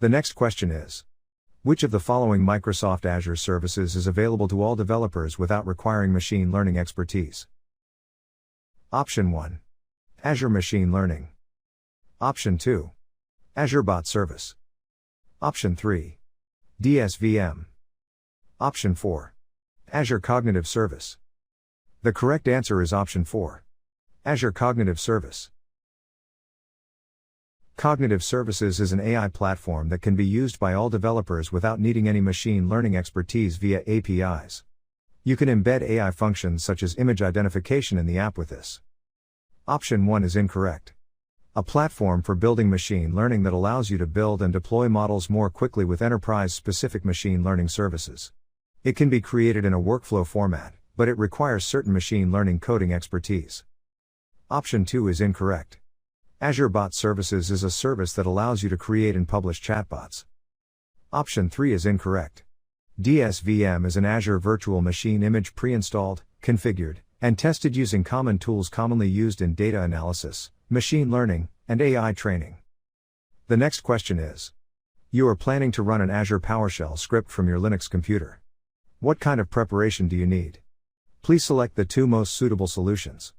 The next question is: which of the following Microsoft Azure services is available to all developers without requiring machine learning expertise? Option 1. Azure Machine Learning. Option 2. Azure Bot Service. Option 3. DSVM. Option 4. Azure Cognitive Service. The correct answer is option 4. Azure Cognitive Service. Cognitive Services is an AI platform that can be used by all developers without needing any machine learning expertise via APIs. You can embed AI functions such as image identification in the app with this. Option 1 is incorrect. A platform for building machine learning that allows you to build and deploy models more quickly with enterprise-specific machine learning services. It can be created in a workflow format, but it requires certain machine learning coding expertise. Option 2 is incorrect. Azure Bot Services is a service that allows you to create and publish chatbots. Option 3 is incorrect. DSVM is an Azure Virtual Machine image pre-installed, configured, and tested using common tools commonly used in data analysis, machine learning, and AI training. The next question is: you are planning to run an Azure PowerShell script from your Linux computer. What kind of preparation do you need? Please select the two most suitable solutions.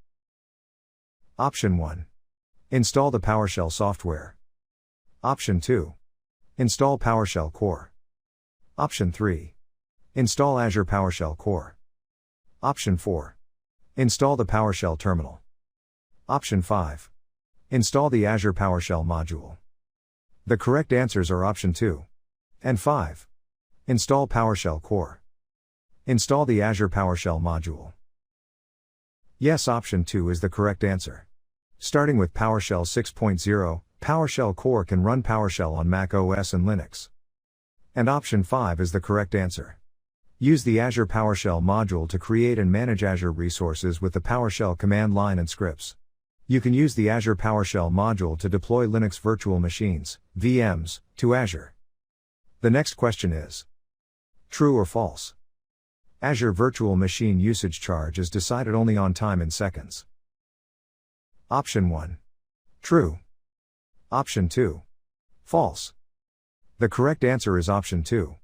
Option 1. Install the PowerShell software. Option 2. Install PowerShell Core. Option 3. Install Azure PowerShell Core. Option 4. Install the PowerShell terminal. Option 5. Install the Azure PowerShell module. The correct answers are option 2 and 5. Install PowerShell Core. Install the Azure PowerShell module. Yes, option 2 is the correct answer. Starting with PowerShell 6.0, PowerShell Core can run PowerShell on Mac OS and Linux. And option 5 is the correct answer. Use the Azure PowerShell module to create and manage Azure resources with the PowerShell command line and scripts. You can use the Azure PowerShell module to deploy Linux virtual machines, VMs, to Azure. The next question is: true or false? Azure Virtual Machine Usage Charge is decided only on time in seconds. Option 1. True. Option 2. False. The correct answer is option 2.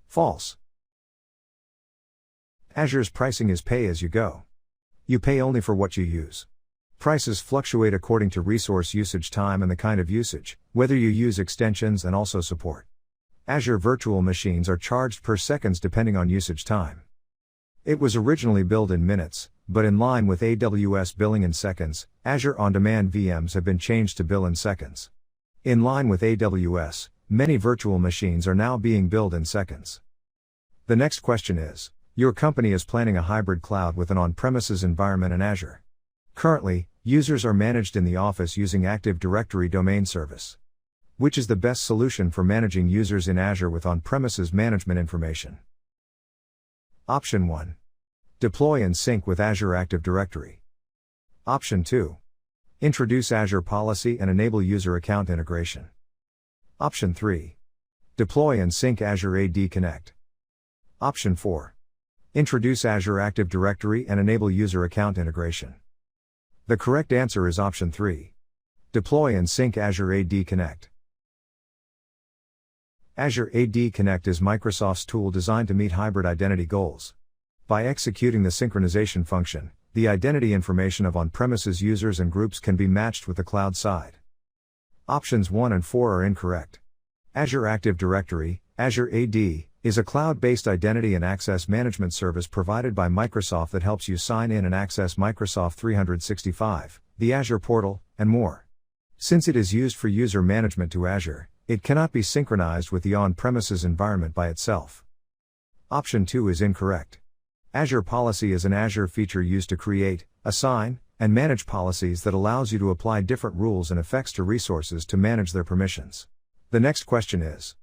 False. Azure's pricing is pay-as-you-go. You pay only for what you use. Prices fluctuate according to resource usage time and the kind of usage, whether you use extensions and also support. Azure virtual machines are charged per seconds depending on usage time. It was originally billed in minutes, but in line with AWS billing in seconds, Azure On-Demand VMs have been changed to bill in seconds. In line with AWS, many virtual machines are now being billed in seconds. The next question is: your company is planning a hybrid cloud with an on-premises environment in Azure. Currently, users are managed in the office using Active Directory domain service. Which is the best solution for managing users in Azure with on-premises management information? Option 1. Deploy and sync with Azure Active Directory. Option 2. Introduce Azure Policy and enable user account integration. Option 3. Deploy and sync Azure AD Connect. Option 4. Introduce Azure Active Directory and enable user account integration. The correct answer is option 3. Deploy and sync Azure AD Connect. Azure AD Connect is Microsoft's tool designed to meet hybrid identity goals. By executing the synchronization function, the identity information of on-premises users and groups can be matched with the cloud side. Options 1 and 4 are incorrect. Azure Active Directory, Azure AD, is a cloud-based identity and access management service provided by Microsoft that helps you sign in and access Microsoft 365, the Azure portal, and more. Since it is used for user management to Azure, it cannot be synchronized with the on-premises environment by itself. Option 2 is incorrect. Azure Policy is an Azure feature used to create, assign, and manage policies that allows you to apply different rules and effects to resources to manage their permissions. The next question is: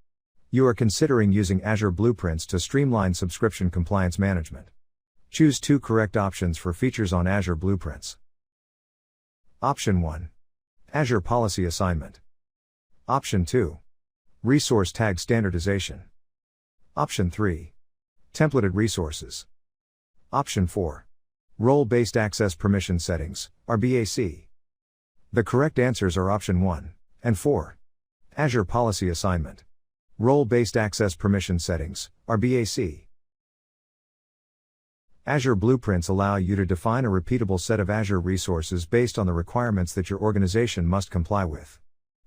you are considering using Azure Blueprints to streamline subscription compliance management. Choose 2 correct options for features on Azure Blueprints. Option 1. Azure Policy Assignment. Option 2. Resource Tag Standardization. Option 3. Templated Resources. Option 4. Role-Based Access Permission Settings, RBAC. The correct answers are option 1 and 4. Azure Policy Assignment. Role-based access permission settings, RBAC. Azure Blueprints allow you to define a repeatable set of Azure resources based on the requirements that your organization must comply with.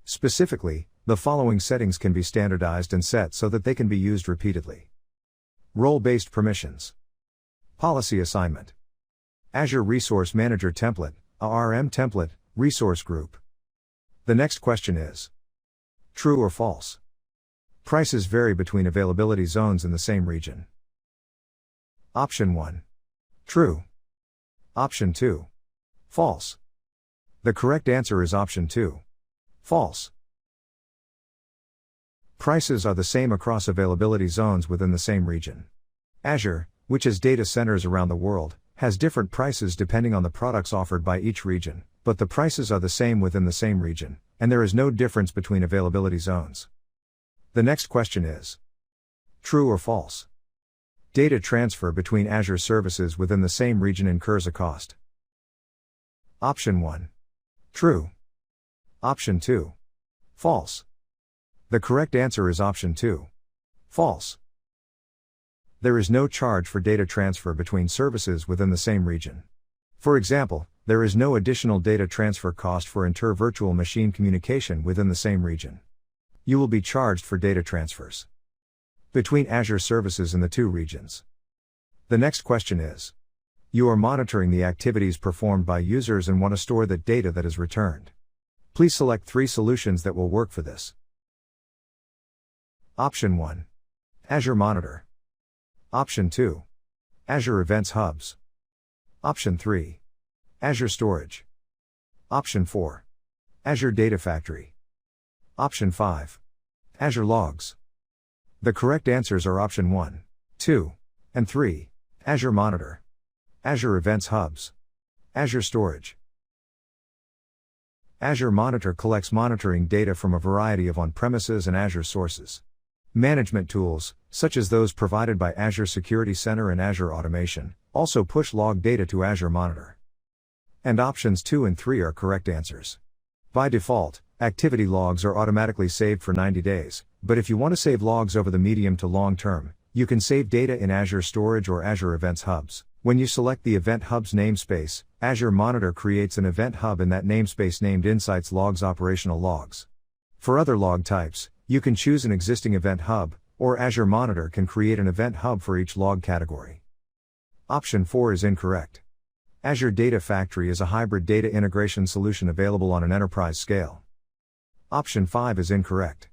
Specifically, the following settings can be standardized and set so that they can be used repeatedly. Role-based permissions. Policy assignment. Azure Resource Manager template, ARM template, resource group. The next question is: true or false? Prices vary between availability zones in the same region. Option 1. True. Option 2. False. The correct answer is option 2. False. Prices are the same across availability zones within the same region. Azure, which has data centers around the world, has different prices depending on the products offered by each region, but the prices are the same within the same region, and there is no difference between availability zones. The next question is: true or false? Data transfer between Azure services within the same region incurs a cost. Option 1. True. Option 2. False. The correct answer is option 2. False. There is no charge for data transfer between services within the same region. For example, there is no additional data transfer cost for inter-virtual machine communication within the same region. You will be charged for data transfers between Azure services in the two regions. The next question is: you are monitoring the activities performed by users and want to store that data that is returned. Please select 3 solutions that will work for this. Option 1. Azure Monitor. Option 2. Azure Events Hubs. Option 3. Azure Storage. Option 4. Azure Data Factory. Option 5. Azure Logs. The correct answers are option 1, 2, and 3. Azure Monitor, Azure Events Hubs, Azure Storage. Azure Monitor collects monitoring data from a variety of on-premises and Azure sources. Management tools, such as those provided by Azure Security Center and Azure Automation, also push log data to Azure Monitor. And options 2 and 3 are correct answers. By default, activity logs are automatically saved for 90 days, but if you want to save logs over the medium to long term, you can save data in Azure Storage or Azure Events Hubs. When you select the Event Hubs namespace, Azure Monitor creates an event hub in that namespace named Insights Logs Operational Logs. For other log types, you can choose an existing event hub, or Azure Monitor can create an event hub for each log category. Option 4 is incorrect. Azure Data Factory is a hybrid data integration solution available on an enterprise scale. Option 5 is incorrect.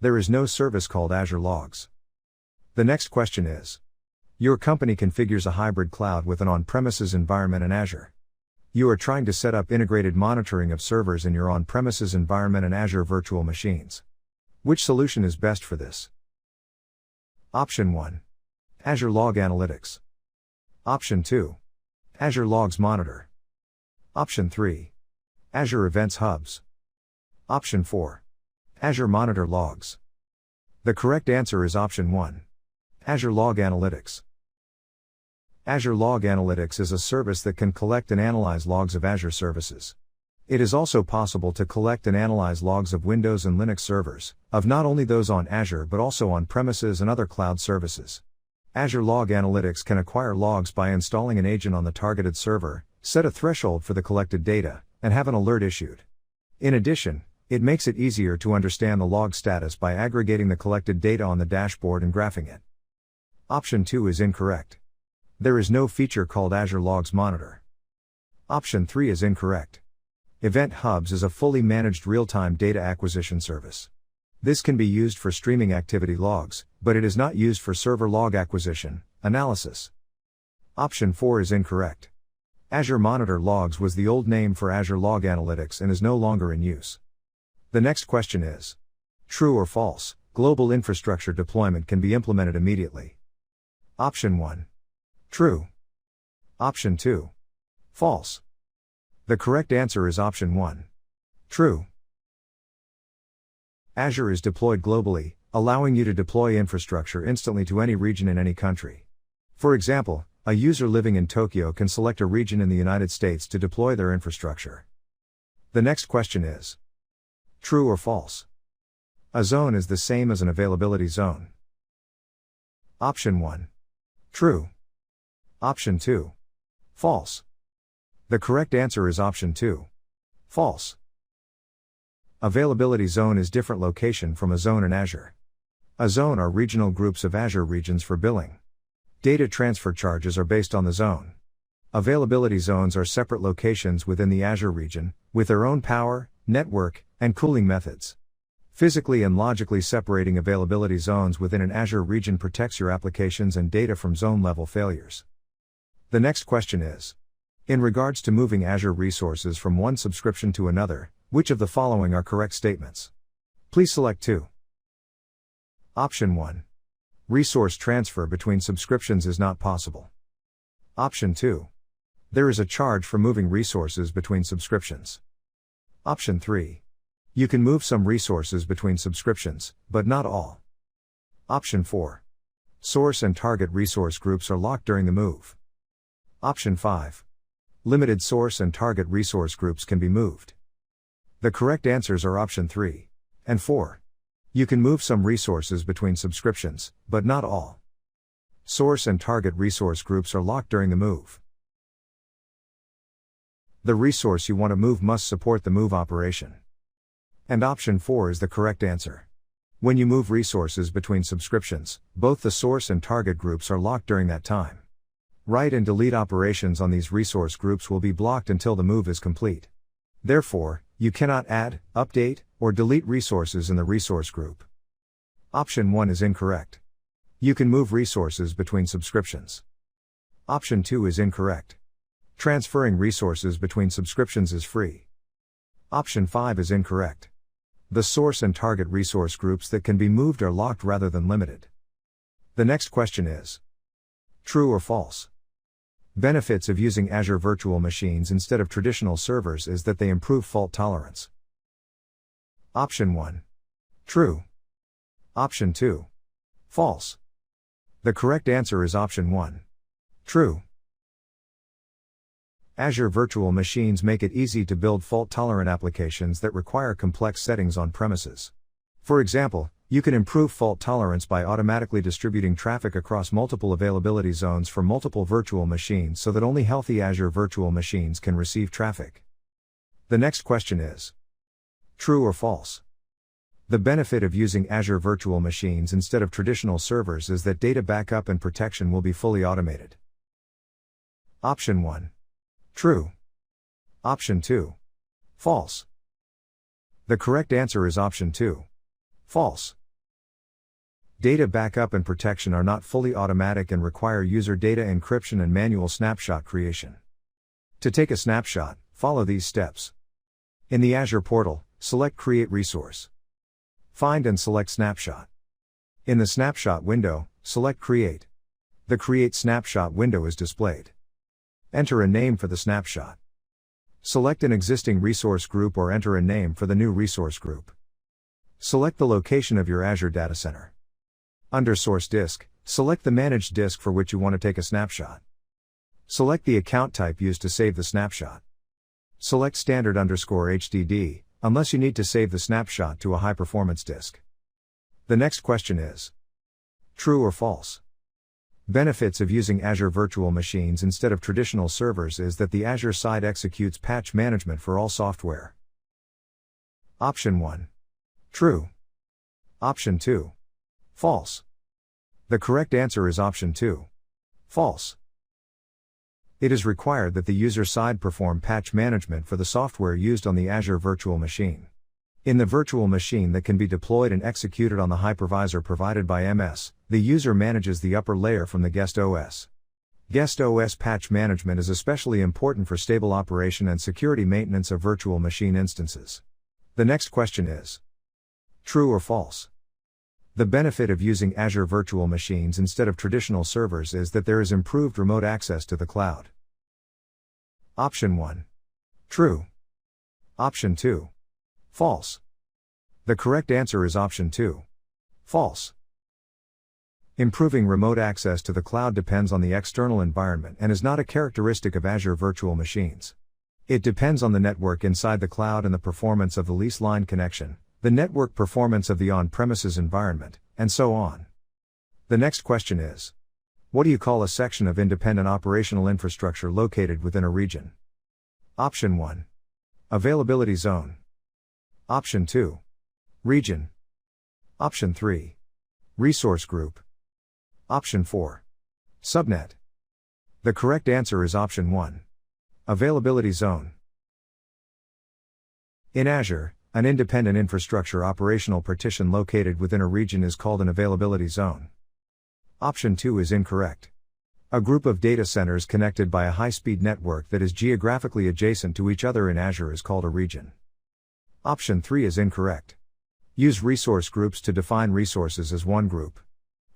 There is no service called Azure Logs. The next question is: your company configures a hybrid cloud with an on-premises environment in Azure. You are trying to set up integrated monitoring of servers in your on-premises environment and Azure virtual machines. Which solution is best for this? Option 1. Azure Log Analytics. Option 2. Azure Logs Monitor. Option 3. Azure Events Hubs. Option 4. Azure Monitor Logs. The correct answer is option 1. Azure Log Analytics. Azure Log Analytics is a service that can collect and analyze logs of Azure services. It is also possible to collect and analyze logs of Windows and Linux servers, of not only those on Azure but also on premises and other cloud services. Azure Log Analytics can acquire logs by installing an agent on the targeted server, set a threshold for the collected data, and have an alert issued. In addition, it makes it easier to understand the log status by aggregating the collected data on the dashboard and graphing it. Option 2 is incorrect. There is no feature called Azure Logs Monitor. Option 3 is incorrect. Event Hubs is a fully managed real-time data acquisition service. This can be used for streaming activity logs, but it is not used for server log acquisition, analysis. Option 4 is incorrect. Azure Monitor Logs was the old name for Azure Log Analytics and is no longer in use. The next question is: true or false, global infrastructure deployment can be implemented immediately? Option 1. True. Option 2. False. The correct answer is option 1. True. Azure is deployed globally, allowing you to deploy infrastructure instantly to any region in any country. For example, a user living in Tokyo can select a region in the United States to deploy their infrastructure. The next question is: true or false? A zone is the same as an availability zone. Option 1. True. Option 2. False. The correct answer is option 2. False. Availability zone is different location from a zone in Azure. A zone are regional groups of Azure regions for billing. Data transfer charges are based on the zone. Availability zones are separate locations within the Azure region, with their own power, network, and cooling methods. Physically and logically separating availability zones within an Azure region protects your applications and data from zone-level failures. The next question is: in regards to moving Azure resources from one subscription to another, which of the following are correct statements? Please select 2. Option 1. Resource transfer between subscriptions is not possible. Option 2. There is a charge for moving resources between subscriptions. Option 3. You can move some resources between subscriptions, but not all. Option 4. Source and target resource groups are locked during the move. Option 5. Limited source and target resource groups can be moved. The correct answers are option 3 and 4. You can move some resources between subscriptions, but not all. Source and target resource groups are locked during the move. The resource you want to move must support the move operation. And option 4 is the correct answer. When you move resources between subscriptions, both the source and target groups are locked during that time. Write and delete operations on these resource groups will be blocked until the move is complete. Therefore, you cannot add, update, or delete resources in the resource group. Option 1 is incorrect. You can move resources between subscriptions. Option 2 is incorrect. Transferring resources between subscriptions is free. Option 5 is incorrect. The source and target resource groups that can be moved are locked rather than limited. The next question is: true or false? Benefits of using Azure virtual machines instead of traditional servers is that they improve fault tolerance. Option 1. True. Option 2. False. The correct answer is option 1. True. Azure virtual machines make it easy to build fault-tolerant applications that require complex settings on premises. For example, you can improve fault tolerance by automatically distributing traffic across multiple availability zones for multiple virtual machines so that only healthy Azure virtual machines can receive traffic. The next question is: true or false? The benefit of using Azure virtual machines instead of traditional servers is that data backup and protection will be fully automated. Option 1. True. Option 2. False. The correct answer is option 2. False. Data backup and protection are not fully automatic and require user data encryption and manual snapshot creation. To take a snapshot, follow these steps. In the Azure portal, select Create Resource. Find and select Snapshot. In the Snapshot window, select Create. The Create Snapshot window is displayed. Enter a name for the snapshot. Select an existing resource group or enter a name for the new resource group. Select the location of your Azure data center. Under Source Disk, select the managed disk for which you want to take a snapshot. Select the account type used to save the snapshot. Select standard_HDD, unless you need to save the snapshot to a high-performance disk. The next question is: true or false? Benefits of using Azure virtual machines instead of traditional servers is that the Azure side executes patch management for all software. Option 1. True. Option 2. False. The correct answer is option 2. False. It is required that the user side perform patch management for the software used on the Azure virtual machine. In the virtual machine that can be deployed and executed on the hypervisor provided by MS, the user manages the upper layer from the guest OS. Guest OS patch management is especially important for stable operation and security maintenance of virtual machine instances. The next question is: true or false? The benefit of using Azure virtual machines instead of traditional servers is that there is improved remote access to the cloud. Option 1. True. Option 2. False. The correct answer is option 2. False. Improving remote access to the cloud depends on the external environment and is not a characteristic of Azure virtual machines. It depends on the network inside the cloud and the performance of the lease line connection, the network performance of the on-premises environment, and so on. The next question is, what do you call a section of independent operational infrastructure located within a region? Option 1. Availability zone. Option 2. Region. Option 3. Resource group. Option 4. Subnet. The correct answer is option 1. Availability zone. In Azure, an independent infrastructure operational partition located within a region is called an availability zone. Option 2 is incorrect. A group of data centers connected by a high-speed network that is geographically adjacent to each other in Azure is called a region. Option 3 is incorrect. Use resource groups to define resources as one group.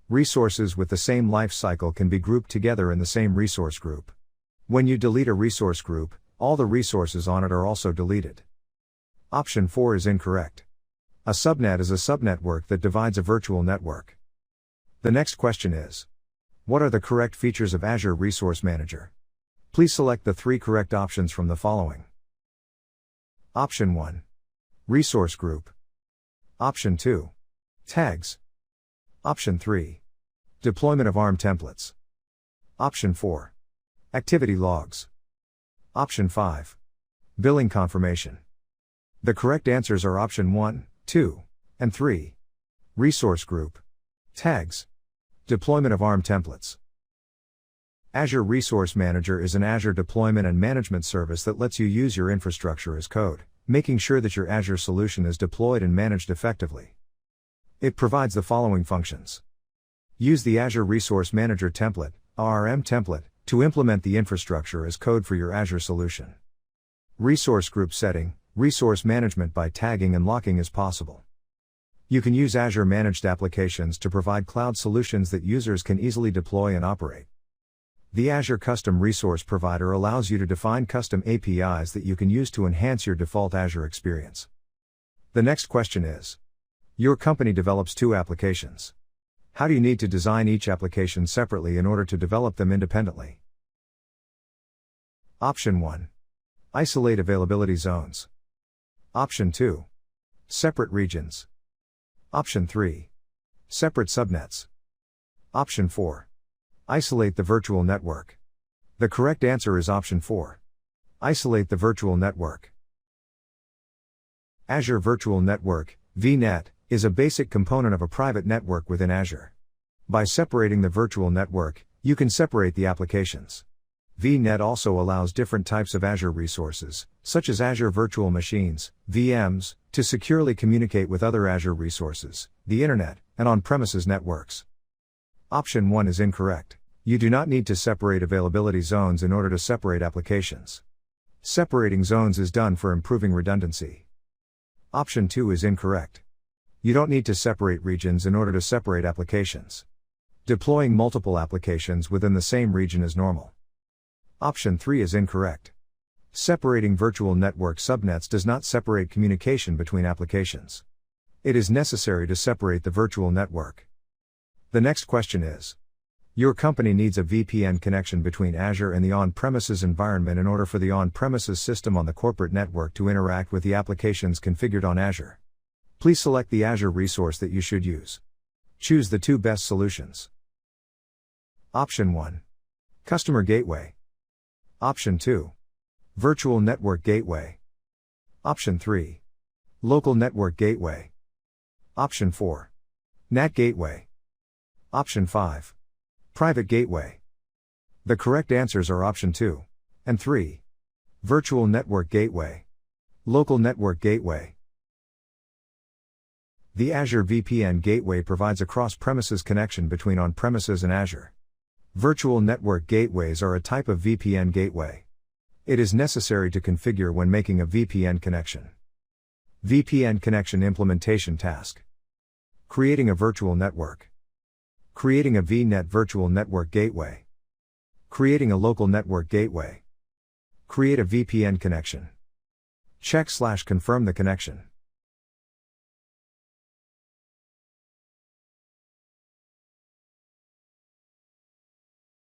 Resources with the same life cycle can be grouped together in the same resource group. When you delete a resource group, all the resources on it are also deleted. Option 4 is incorrect. A subnet is a subnetwork that divides a virtual network. The next question is, what are the correct features of Azure Resource Manager? Please select the 3 correct options from the following. Option 1. Resource group. Option 2. Tags. Option 3. Deployment of ARM templates. Option 4. Activity logs. Option 5. Billing confirmation. The correct answers are option 1, 2, and 3. Resource group. Tags. Deployment of ARM templates. Azure Resource Manager is an Azure deployment and management service that lets you use your infrastructure as code, making sure that your Azure solution is deployed and managed effectively. It provides the following functions. Use the Azure Resource Manager template, ARM template, to implement the infrastructure as code for your Azure solution. Resource group setting, resource management by tagging and locking is possible. You can use Azure Managed Applications to provide cloud solutions that users can easily deploy and operate. The Azure Custom Resource Provider allows you to define custom APIs that you can use to enhance your default Azure experience. The next question is, your company develops 2 applications. How do you need to design each application separately in order to develop them independently? Option 1. Isolate availability zones. Option 2. Separate regions. Option 3. Separate subnets. Option 4. Isolate the virtual network. The correct answer is option 4. Isolate the virtual network. Azure Virtual Network, VNet, is a basic component of a private network within Azure. By separating the virtual network, you can separate the applications. VNet also allows different types of Azure resources, such as Azure Virtual Machines, VMs, to securely communicate with other Azure resources, the Internet, and on-premises networks. Option 1 is incorrect. You do not need to separate availability zones in order to separate applications. Separating zones is done for improving redundancy. Option 2 is incorrect. You don't need to separate regions in order to separate applications. Deploying multiple applications within the same region is normal. Option 3 is incorrect. Separating virtual network subnets does not separate communication between applications. It is necessary to separate the virtual network. The next question is, your company needs a VPN connection between Azure and the on-premises environment in order for the on-premises system on the corporate network to interact with the applications configured on Azure. Please select the Azure resource that you should use. Choose the 2 best solutions. Option 1. Customer Gateway. Option 2. Virtual Network Gateway. Option 3. Local Network Gateway. Option 4. NAT Gateway. Option 5. Private Gateway. The correct answers are option 2 and 3. Virtual Network Gateway. Local Network Gateway. The Azure VPN Gateway provides a cross-premises connection between on-premises and Azure. Virtual Network Gateways are a type of VPN gateway. It is necessary to configure when making a VPN connection. VPN connection implementation task. Creating a virtual network. Creating a VNet virtual network gateway. Creating a local network gateway. Create a VPN connection. Check/confirm the connection.